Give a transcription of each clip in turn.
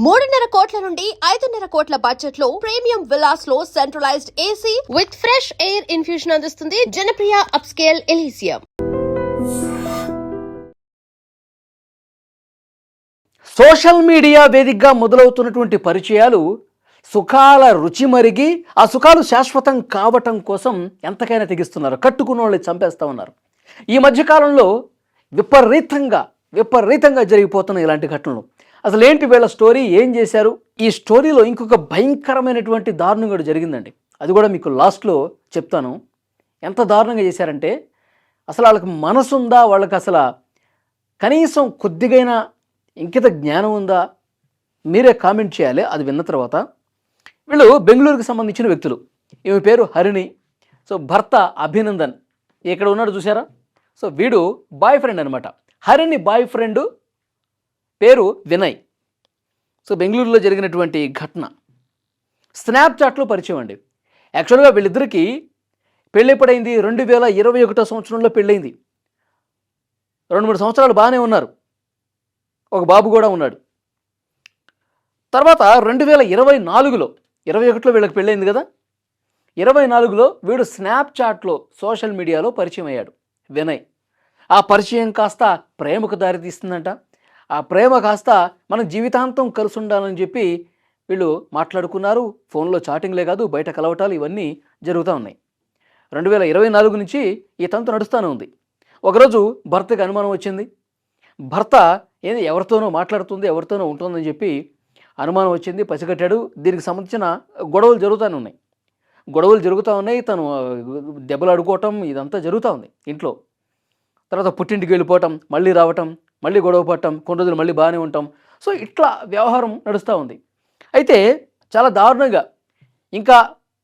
3.5 కోట్ల నుండి 5.5 కోట్ల బడ్జెట్ లో ప్రీమియం విల్లాస్ లో centralized AC with fresh air infusion అందిస్తుంది Janapriya upscale Elysium. Social media వేదికగా మొదలవుతున్నటువంటి పరిచయాలు సుఖాల రుచి మరిగి ఆ సుఖాలు శాశ్వతం కావటం కోసం ఎంతకైనా తెగిస్తున్నారు. కట్టుకున్న వాళ్ళు చంపేస్తూ ఉన్నారు. ఈ మధ్యకాలంలో విపరీతంగా జరిగిపోతున్న ఇలాంటి ఘటనలు. అసలు ఏంటి వీళ్ళ స్టోరీ, ఏం చేశారు? ఈ స్టోరీలో ఇంకొక భయంకరమైనటువంటి దారుణం కూడా జరిగిందండి. అది కూడా మీకు లాస్ట్లో చెప్తాను. ఎంత దారుణంగా చేశారంటే అసలు వాళ్ళకి మనసు ఉందా, వాళ్ళకి అసలు కనీసం కొద్దిగైనా ఇంకిత జ్ఞానం ఉందా? మీరే కామెంట్ చేయాలి అది విన్న తర్వాత. వీళ్ళు బెంగళూరుకి సంబంధించిన వ్యక్తులు. ఈమె పేరు హరిణి. సో భర్త అభినందన్ ఇక్కడ ఉన్నాడు చూసారా? సో వీడు బాయ్ ఫ్రెండ్ అనమాట. హరిణి బాయ్ ఫ్రెండ్ పేరు వినయ్. సో బెంగళూరులో జరిగినటువంటి ఘటన స్నాప్చాట్లో పరిచయం అండి. యాక్చువల్గా వీళ్ళిద్దరికీ పెళ్ళి ఎప్పుడైంది? 2021 సంవత్సరంలో పెళ్ళైంది. 2-3 సంవత్సరాలు బాగానే ఉన్నారు. ఒక బాబు కూడా ఉన్నాడు. తర్వాత 2024లో 21లో వీళ్ళకి పెళ్ళైంది కదా, 24లో వీడు స్నాప్చాట్లో సోషల్ మీడియాలో పరిచయం అయ్యాడు వినయ్. ఆ పరిచయం కాస్త ప్రేమకు దారితీస్తుందంట. ఆ ప్రేమ కాస్త మన జీవితాంతం కలిసి ఉండాలని చెప్పి వీళ్ళు మాట్లాడుకున్నారు. ఫోన్లో చాటింగ్లే కాదు, బయట కలవటాలు ఇవన్నీ జరుగుతూ ఉన్నాయి. 2024 నుంచి ఈ తంతు నడుస్తూనే ఉంది. ఒకరోజు భర్తకి అనుమానం వచ్చింది. భర్త ఏది ఎవరితోనో మాట్లాడుతుంది, ఎవరితోనో ఉంటుందని చెప్పి అనుమానం వచ్చింది, పసిగట్టాడు. దీనికి సంబంధించిన గొడవలు జరుగుతూనే ఉన్నాయి. తను దెబ్బలు అడుకోవటం ఇదంతా జరుగుతూ ఉంది ఇంట్లో. తర్వాత పుట్టింటికి వెళ్ళిపోవటం, మళ్ళీ రావటం, మళ్ళీ గొడవ పడటం, కొన్ని రోజులు మళ్ళీ బాగానే ఉంటాం. సో ఇట్లా వ్యవహారం నడుస్తూ ఉంది. అయితే చాలా దారుణంగా ఇంకా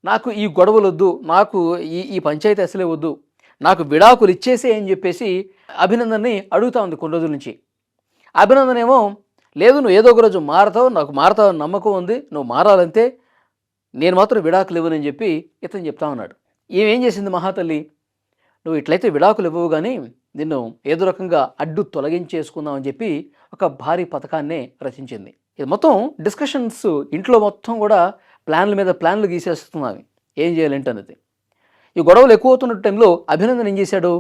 నాకు ఈ గొడవలు వద్దు, నాకు ఈ పంచాయతీ అసలే వద్దు, నాకు విడాకులు ఇచ్చేసే అని చెప్పేసి అభినందన్ని అడుగుతూ ఉంది కొన్ని రోజుల నుంచి. అభినందన్ ఏమో లేదు, నువ్వు ఏదో ఒక రోజు మారతావు, నాకు మారతావు నమ్మకం ఉంది, నువ్వు మారాలంతే, నేను మాత్రం విడాకులు ఇవ్వనని చెప్పి ఇతను చెప్తా ఉన్నాడు. ఏం చేసింది మహాతల్లి, నువ్వు ఇట్లయితే విడాకులు ఇవ్వవు కానీ నిన్ను ఏదో రకంగా అడ్డు తొలగించేసుకుందామని చెప్పి ఒక భారీ పథకాన్నే రచించింది. ఇది మొత్తం డిస్కషన్స్ ఇంట్లో మొత్తం కూడా ప్లాన్ల మీద ప్లాన్లు గీసేస్తున్నాయి ఏం చేయాలంటే. ఈ గొడవలు ఎక్కువ అవుతున్న టైంలో అభినందన్ ఏం చేశాడు,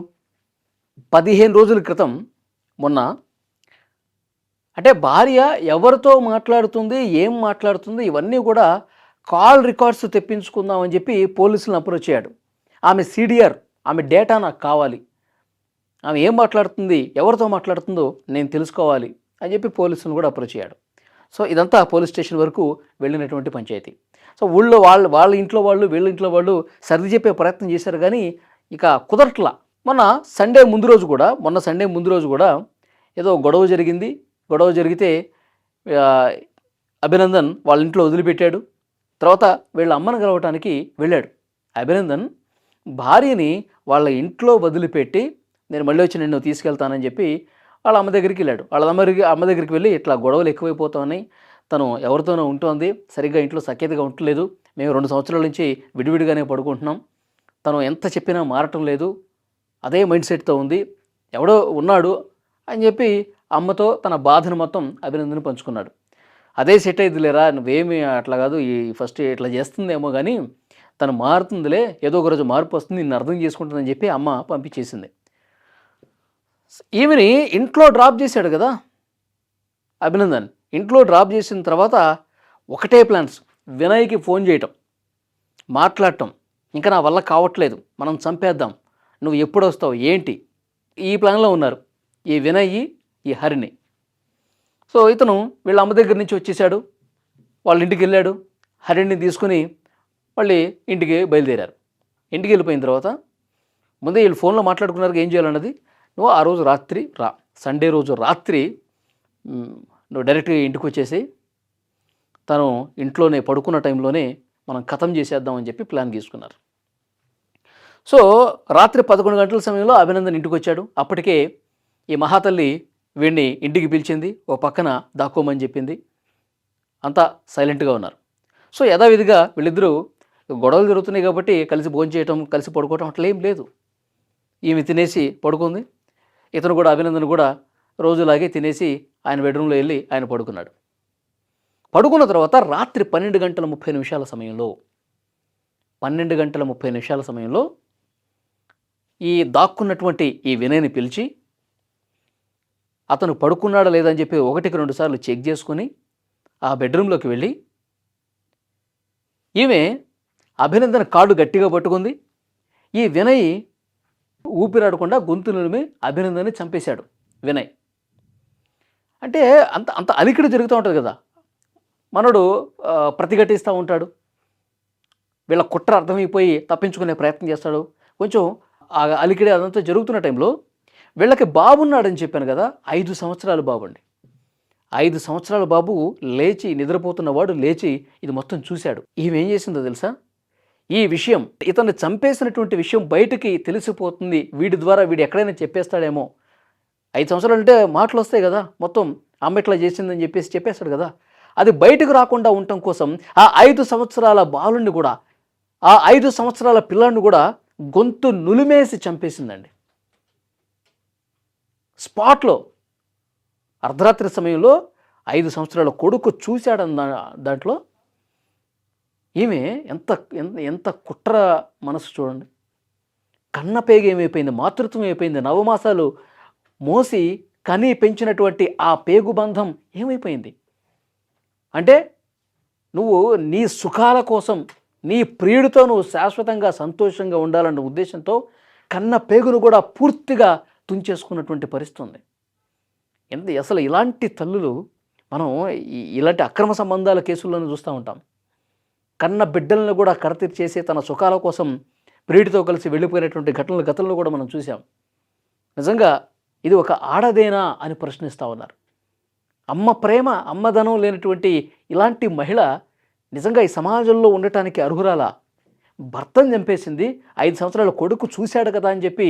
15 రోజుల క్రితం మొన్న అంటే భార్య ఎవరితో మాట్లాడుతుంది, ఏం మాట్లాడుతుంది, ఇవన్నీ కూడా కాల్ రికార్డ్స్ తెప్పించుకుందామని చెప్పి పోలీసులను అప్రోచ్ అయ్యాడు. ఆమె సిడిఆర్, ఆమె డేటా నాకు కావాలి, ఆమె ఏం మాట్లాడుతుంది, ఎవరితో మాట్లాడుతుందో నేను తెలుసుకోవాలి అని చెప్పి పోలీసులను కూడా అప్రోచ్ అయ్యాడు. సో ఇదంతా పోలీస్ స్టేషన్ వరకు వెళ్ళినటువంటి పంచాయతీ. సో ఊళ్ళో వాళ్ళ ఇంట్లో వాళ్ళు, వీళ్ళ ఇంట్లో వాళ్ళు సర్ది చెప్పే ప్రయత్నం చేశారు కానీ ఇక కుదరట్లా. మొన్న సండే ముందు రోజు కూడా ఏదో గొడవ జరిగింది. గొడవ జరిగితే అభినందన్ వాళ్ళ ఇంట్లో వదిలిపెట్టాడు. తర్వాత వీళ్ళ అమ్మను కలవటానికి వెళ్ళాడు. అభినందన్ భార్యని వాళ్ళ ఇంట్లో వదిలిపెట్టి నేను మళ్ళీ వచ్చి నిన్ను తీసుకెళ్తానని చెప్పి వాళ్ళ అమ్మ దగ్గరికి వెళ్ళాడు. అమ్మ దగ్గరికి వెళ్ళి ఇట్లా గొడవలు ఎక్కువైపోతున్నాయి, తను ఎవరితోనో ఉంటుంది, సరిగ్గా ఇంట్లో సఖ్యతగా ఉండలేదు, మేము 2 సంవత్సరాల నుంచి విడివిడిగానే పడుకుంటున్నాం, తను ఎంత చెప్పినా మారటం లేదు, అదే మైండ్ సెట్తో ఉంది, ఎవడో ఉన్నాడు అని చెప్పి అమ్మతో తన బాధను మొత్తం అభినందన పంచుకున్నాడు. అదే సెట్ అయ్యిద్దిలేరా, నువ్వేమి అట్లా కాదు, ఈ ఫస్ట్ ఇట్లా చేస్తుందేమో కానీ తను మారుతుందిలే, ఏదో ఒక రోజు మార్పు వస్తుంది, నిన్ను అర్థం చేసుకుంటుందని చెప్పి అమ్మ పంపించేసింది. ఈమెని ఇంట్లో డ్రాప్ చేశాడు కదా అభినందన్. ఇంట్లో డ్రాప్ చేసిన తర్వాత ఒకటే ప్లాన్స్, వినయ్కి ఫోన్ చేయటం, మాట్లాడటం, ఇంకా నా వల్ల కావట్లేదు, మనం చంపేద్దాం, నువ్వు ఎప్పుడు వస్తావు ఏంటి, ఈ ప్లాన్లో ఉన్నారు ఈ వినయ్, ఈ హరిణి. సో ఇతను వీళ్ళ అమ్మ దగ్గర నుంచి వచ్చేసాడు, వాళ్ళ ఇంటికి వెళ్ళాడు, హరిణిని తీసుకుని మళ్ళీ ఇంటికి బయలుదేరారు. ఇంటికి వెళ్ళిపోయిన తర్వాత ముందే వీళ్ళు ఫోన్లో మాట్లాడుకున్నారు ఏం చేయాలన్నది. నువ్వు ఆ రోజు రాత్రి రా, సండే రోజు రాత్రి నువ్వు డైరెక్ట్గా ఇంటికి వచ్చేసి తను ఇంట్లోనే పడుకున్న టైంలోనే మనం ఖతం చేసేద్దామని చెప్పి ప్లాన్ తీసుకున్నారు. సో రాత్రి 11 గంటల సమయంలో అభినందన్ ఇంటికి వచ్చాడు. అప్పటికే ఈ మహాతల్లి వీడిని ఇంటికి పిలిచింది, ఓ పక్కన దాక్కోమని చెప్పింది. అంతా సైలెంట్గా ఉన్నారు. సో యథావిధిగా వీళ్ళిద్దరూ గొడవలు జరుగుతున్నాయి కాబట్టి కలిసి భోంచేయటం, కలిసి పడుకోవటం అట్లా ఏం లేదు. ఈమె తినేసి పడుకుంది, ఇతను కూడా అభినందన్ కూడా రోజులాగే తినేసి ఆయన బెడ్రూమ్లో వెళ్ళి ఆయన పడుకున్నాడు. పడుకున్న తర్వాత రాత్రి 12:30 సమయంలో 12:30 సమయంలో ఈ దాక్కున్నటువంటి ఈ వినయ్ని పిలిచి అతను పడుకున్నాడా లేదని చెప్పి 1-2 సార్లు చెక్ చేసుకుని ఆ బెడ్రూమ్లోకి వెళ్ళి ఈమె అభినందన కాళ్ళు గట్టిగా పట్టుకుంది. ఈ వినయ్ ఊపిరాడకుండా గొంతు నిలిమి అభినందన్ని చంపేశాడు వినయ్. అంటే అంత అంత అలికిడి జరుగుతూ ఉంటుంది కదా, మనోడు ప్రతిఘటిస్తూ ఉంటాడు, వీళ్ళ కుట్ర అర్థమైపోయి తప్పించుకునే ప్రయత్నం చేస్తాడు. కొంచెం ఆ అలికిడి అదంతా జరుగుతున్న టైంలో వీళ్ళకి బాబున్నాడని చెప్పాను కదా, 5 సంవత్సరాల బాబు అండి. 5 సంవత్సరాల బాబు లేచి నిద్రపోతున్నవాడు లేచి ఇది మొత్తం చూశాడు. ఈమె ఏం చేసిందో తెలుసా, ఈ విషయం ఇతన్ని చంపేసినటువంటి విషయం బయటికి తెలిసిపోతుంది, వీడి ద్వారా వీడు ఎక్కడైనా చెప్పేస్తాడేమో. 5 సంవత్సరాలు అంటే మాటలు వస్తాయి కదా, మొత్తం అమ్మ ఇట్లా చేసిందని చెప్పేస్తాడు కదా, అది బయటకు రాకుండా ఉండటం కోసం ఆ 5 సంవత్సరాల బాలుని కూడా, ఆ 5 సంవత్సరాల పిల్లాడిని కూడా గొంతు నులిమేసి చంపేసిందండి స్పాట్లో. అర్ధరాత్రి సమయంలో 5 సంవత్సరాల కొడుకు చూశాడన్న దాంట్లో ఈమె ఎంత ఎంత కుట్ర మనసు చూడండి. కన్నపేగ ఏమైపోయింది, మాతృత్వం ఏమైపోయింది, నవమాసాలు మోసి కని పెంచినటువంటి ఆ పేగుబంధం ఏమైపోయింది. అంటే నువ్వు నీ సుఖాల కోసం నీ ప్రియుడితో నువ్వు శాశ్వతంగా సంతోషంగా ఉండాలన్న ఉద్దేశంతో కన్న పేగును కూడా పూర్తిగా తుంచేసుకున్నటువంటి పరిస్థితి ఉంది. అసలు ఇలాంటి తల్లులు మనం ఇలాంటి అక్రమ సంబంధాల కేసుల్లోనే చూస్తూ ఉంటాం. కన్న బిడ్డలను కూడా కడతీర్చేసి చేసి తన సుఖాల కోసం ప్రియుడితో కలిసి వెళ్ళిపోయినటువంటి గతంలో కూడా మనం చూసాం. నిజంగా ఇది ఒక ఆడదేనా అని ప్రశ్నిస్తూ ఉన్నారు. అమ్మ ప్రేమ, అమ్మదనం లేనటువంటి ఇలాంటి మహిళ నిజంగా ఈ సమాజంలో ఉండటానికి అర్హురాలా? భర్తను చంపేసింది, 5 సంవత్సరాల కొడుకు చూశాడు కదా అని చెప్పి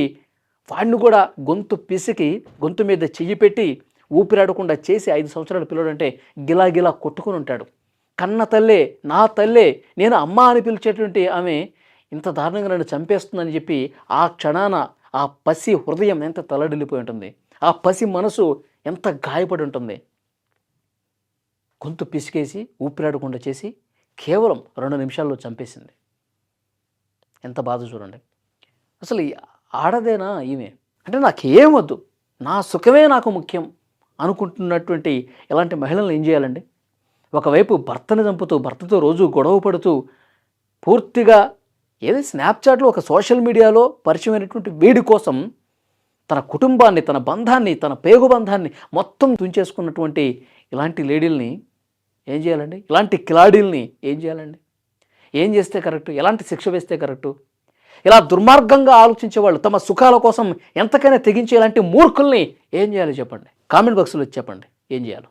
వాడిని కూడా గొంతు పిసికి గొంతు మీద చెయ్యి పెట్టి ఊపిరాడకుండా చేసి 5 సంవత్సరాల పిల్లడు అంటే గిలా కొట్టుకుని ఉంటాడు. కన్న తల్లే, నా తల్లే, నేను అమ్మ అని పిలిచేటువంటి ఆమె ఇంత దారుణంగా నన్ను చంపేస్తుందని చెప్పి ఆ క్షణాన ఆ పసి హృదయం ఎంత తలడిల్లిపోయి ఉంటుంది, ఆ పసి మనసు ఎంత గాయపడి ఉంటుంది. గొంతు పిసికేసి ఊపిరాడకుండా చేసి కేవలం 2 నిమిషాల్లో చంపేసింది. ఎంత బాధ చూడండి. అసలు ఆడదేనా ఈమె? అంటే నాకేం వద్దు, నా సుఖమే నాకు ముఖ్యం అనుకుంటున్నటువంటి ఇలాంటి మహిళలను ఏం చేయాలండి? ఒకవైపు భర్తను చంపుతూ, భర్తతో రోజు గొడవ పడుతూ, పూర్తిగా ఏది స్నాప్చాట్లో ఒక సోషల్ మీడియాలో పరిచయమైనటువంటి వీడి కోసం తన కుటుంబాన్ని, తన బంధాన్ని, తన పేగు బంధాన్ని మొత్తం తుంచేసుకున్నటువంటి ఇలాంటి లేడీల్ని ఏం చేయాలండి? ఇలాంటి కిలాడీల్ని ఏం చేయాలండి? ఏం చేస్తే కరెక్టు? ఎలాంటి శిక్ష వేస్తే కరెక్టు? ఇలా దుర్మార్గంగా ఆలోచించే వాళ్ళు, తమ సుఖాల కోసం ఎంతకైనా తెగించే ఇలాంటి మూర్ఖుల్ని ఏం చేయాలో చెప్పండి. కామెంట్ బాక్స్లో చెప్పండి ఏం చేయాలో.